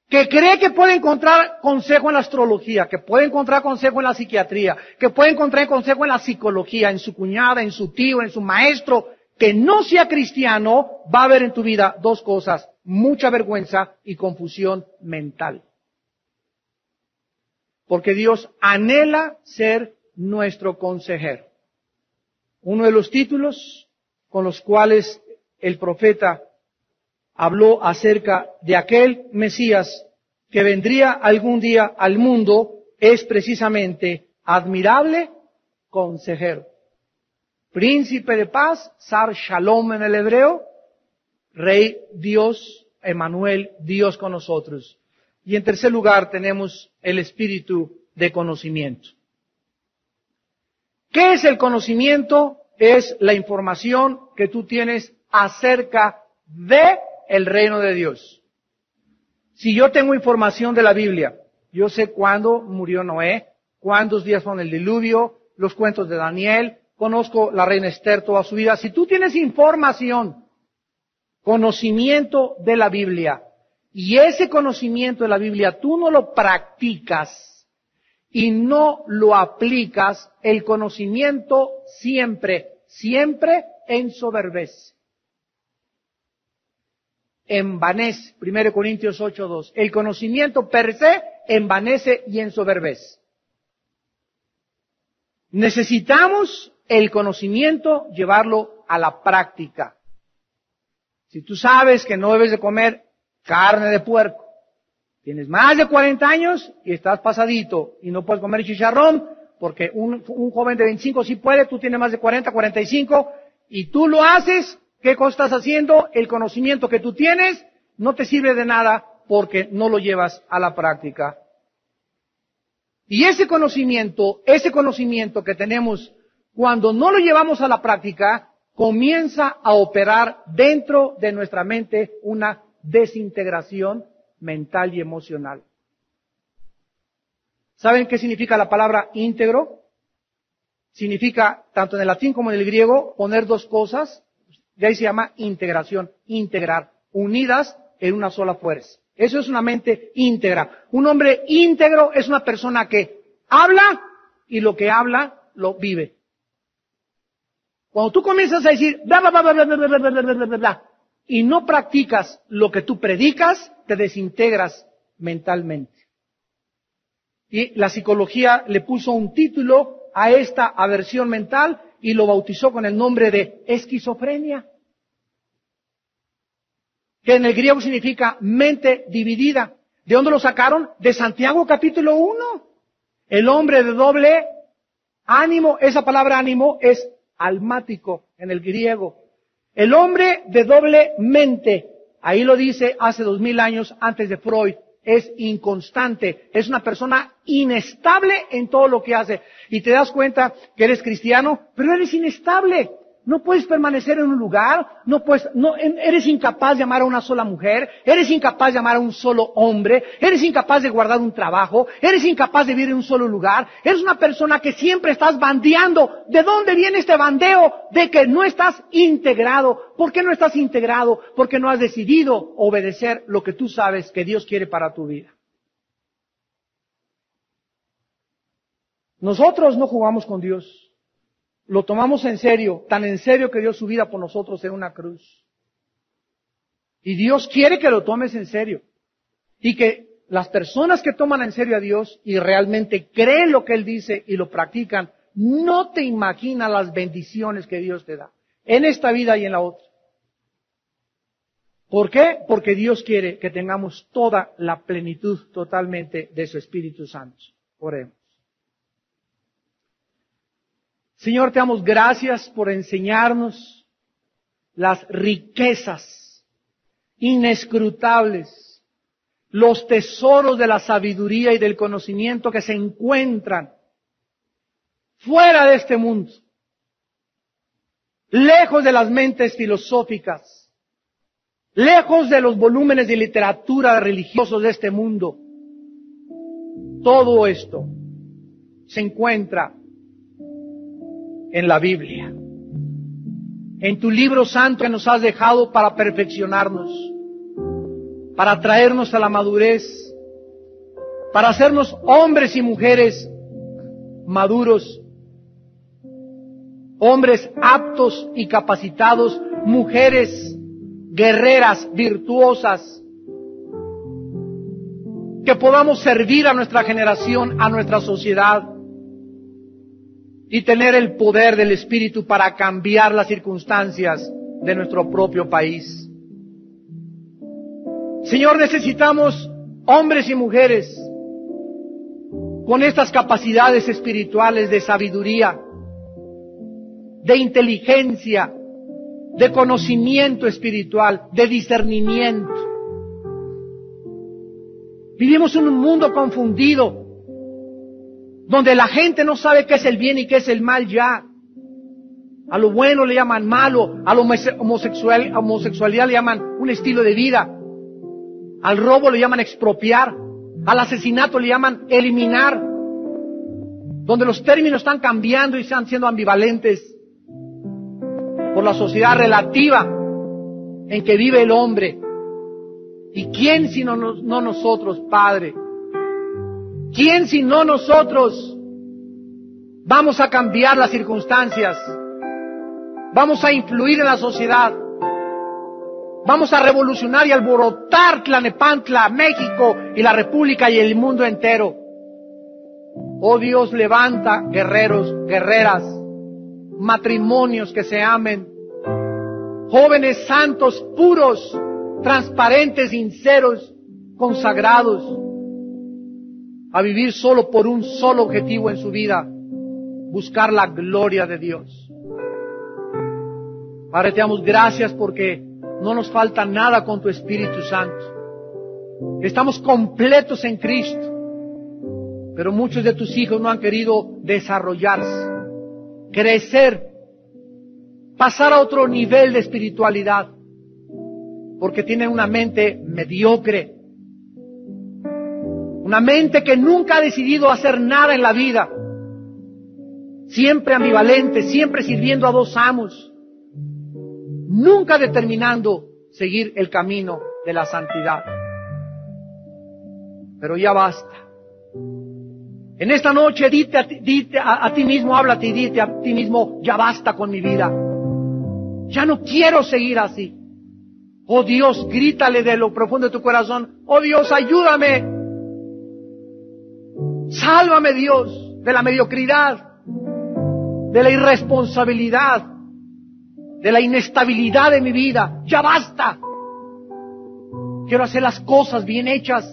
que cree que puede encontrar consejo en la astrología, que puede encontrar consejo en la psiquiatría, que puede encontrar consejo en la psicología, en su cuñada, en su tío, en su maestro, que no sea cristiano, va a haber en tu vida dos cosas: mucha vergüenza y confusión mental. Porque Dios anhela ser nuestro consejero. Uno de los títulos con los cuales el profeta habló acerca de aquel Mesías que vendría algún día al mundo es precisamente admirable consejero. Príncipe de paz, Sar Shalom en el hebreo, Rey Dios, Emmanuel, Dios con nosotros. Y en tercer lugar tenemos el espíritu de conocimiento. ¿Qué es el conocimiento? Es la información que tú tienes acerca de el reino de Dios. Si yo tengo información de la Biblia, yo sé cuándo murió Noé, cuántos días fueron el diluvio, los cuentos de Daniel, conozco la reina Esther toda su vida. Si tú tienes información, conocimiento de la Biblia, y ese conocimiento de la Biblia tú no lo practicas y no lo aplicas, el conocimiento siempre ensoberbece. Envanece, 1 Corintios 8:2. El conocimiento per se envanece y ensoberbece. Necesitamos el conocimiento llevarlo a la práctica. Si tú sabes que no debes de comer carne de puerco, tienes más de 40 años y estás pasadito y no puedes comer chicharrón, porque un joven de 25 sí puede, tú tienes más de 40, 45 y tú lo haces, ¿qué cosa estás haciendo? El conocimiento que tú tienes no te sirve de nada porque no lo llevas a la práctica. Y ese conocimiento que tenemos, cuando no lo llevamos a la práctica, comienza a operar dentro de nuestra mente una desintegración mental y emocional. ¿Saben qué significa la palabra íntegro? Significa, tanto en el latín como en el griego, poner dos cosas. De ahí se llama integración, integrar. unidas en una sola fuerza. Eso es una mente íntegra. Un hombre íntegro es una persona que habla y lo que habla lo vive. Cuando tú comienzas a decir bla, bla, bla, bla, bla, bla, bla, bla, bla, bla, bla, bla, y no practicas lo que tú predicas, te desintegras mentalmente. Y la psicología le puso un título a esta aversión mental y lo bautizó con el nombre de esquizofrenia, que en el griego significa mente dividida. ¿De dónde lo sacaron? De Santiago capítulo 1. El hombre de doble ánimo, esa palabra ánimo es almático en el griego. El hombre de doble mente, ahí lo dice hace 2000 años antes de Freud, es inconstante, es una persona inestable en todo lo que hace. Y te das cuenta que eres cristiano, pero eres inestable. No puedes permanecer en un lugar, eres incapaz de amar a una sola mujer, eres incapaz de amar a un solo hombre, eres incapaz de guardar un trabajo, eres incapaz de vivir en un solo lugar, eres una persona que siempre estás bandeando. ¿De dónde viene este bandeo? De que no estás integrado. ¿Por qué no estás integrado? Porque no has decidido obedecer lo que tú sabes que Dios quiere para tu vida. Nosotros no jugamos con Dios. Lo tomamos en serio, tan en serio que dio su vida por nosotros en una cruz. Y Dios quiere que lo tomes en serio. Y que las personas que toman en serio a Dios y realmente creen lo que Él dice y lo practican, no te imaginas las bendiciones que Dios te da, en esta vida y en la otra. ¿Por qué? Porque Dios quiere que tengamos toda la plenitud totalmente de su Espíritu Santo. Oremos. Señor, te damos gracias por enseñarnos las riquezas inescrutables, los tesoros de la sabiduría y del conocimiento que se encuentran fuera de este mundo, lejos de las mentes filosóficas, lejos de los volúmenes de literatura religiosos de este mundo. Todo esto se encuentra en la Biblia, en tu libro santo que nos has dejado para perfeccionarnos, para traernos a la madurez, para hacernos hombres y mujeres maduros, hombres aptos y capacitados, mujeres guerreras, virtuosas, que podamos servir a nuestra generación, a nuestra sociedad, y tener el poder del Espíritu para cambiar las circunstancias de nuestro propio país. Señor, necesitamos hombres y mujeres con estas capacidades espirituales de sabiduría, de inteligencia, de conocimiento espiritual, de discernimiento. Vivimos en un mundo confundido, donde la gente no sabe qué es el bien y qué es el mal ya. A lo bueno le llaman malo, a la homosexualidad le llaman un estilo de vida, al robo le llaman expropiar, al asesinato le llaman eliminar, donde los términos están cambiando y están siendo ambivalentes por la sociedad relativa en que vive el hombre. ¿Y quién sino no nosotros, Padre? ¿Quién sino nosotros vamos a cambiar las circunstancias? Vamos a influir en la sociedad. Vamos a revolucionar y alborotar Tlalnepantla, México y la República y el mundo entero. Oh Dios, levanta guerreros, guerreras, matrimonios que se amen, jóvenes santos, puros, transparentes, sinceros, consagrados, a vivir solo por un solo objetivo en su vida, buscar la gloria de Dios. Padre, te damos gracias porque no nos falta nada con tu Espíritu Santo. Estamos completos en Cristo, pero muchos de tus hijos no han querido desarrollarse, crecer, pasar a otro nivel de espiritualidad, porque tienen una mente mediocre, una mente que nunca ha decidido hacer nada en la vida, siempre ambivalente, siempre sirviendo a dos amos, nunca determinando seguir el camino de la santidad. Pero ya basta. En esta noche dite a ti mismo, háblate y dite a ti mismo, ya basta con mi vida. Ya no quiero seguir así. Oh Dios, grítale de lo profundo de tu corazón, oh Dios, ayúdame. Sálvame, Dios, de la mediocridad, de la irresponsabilidad, de la inestabilidad de mi vida. Ya basta. Quiero hacer las cosas bien hechas,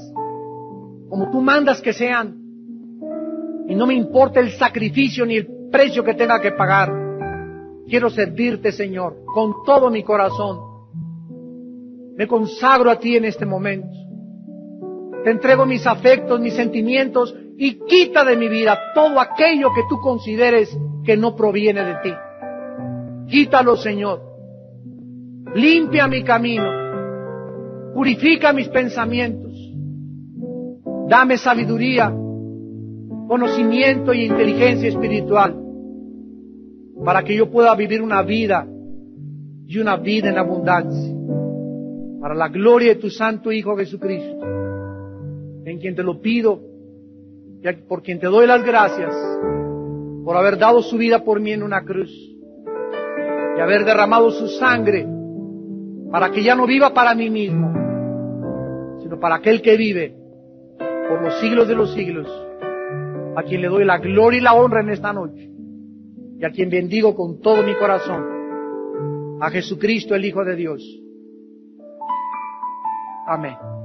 como tú mandas que sean. Y no me importa el sacrificio ni el precio que tenga que pagar. Quiero servirte, Señor, con todo mi corazón. Me consagro a ti en este momento. Te entrego mis afectos, mis sentimientos y quita de mi vida todo aquello que tú consideres que no proviene de ti. Quítalo, Señor. Limpia mi camino. Purifica mis pensamientos. Dame sabiduría, conocimiento y inteligencia espiritual para que yo pueda vivir una vida y una vida en abundancia para la gloria de tu Santo Hijo Jesucristo, en quien te lo pido y por quien te doy las gracias por haber dado su vida por mí en una cruz y haber derramado su sangre para que ya no viva para mí mismo, sino para aquel que vive por los siglos de los siglos, a quien le doy la gloria y la honra en esta noche, y a quien bendigo con todo mi corazón, a Jesucristo el Hijo de Dios. Amén.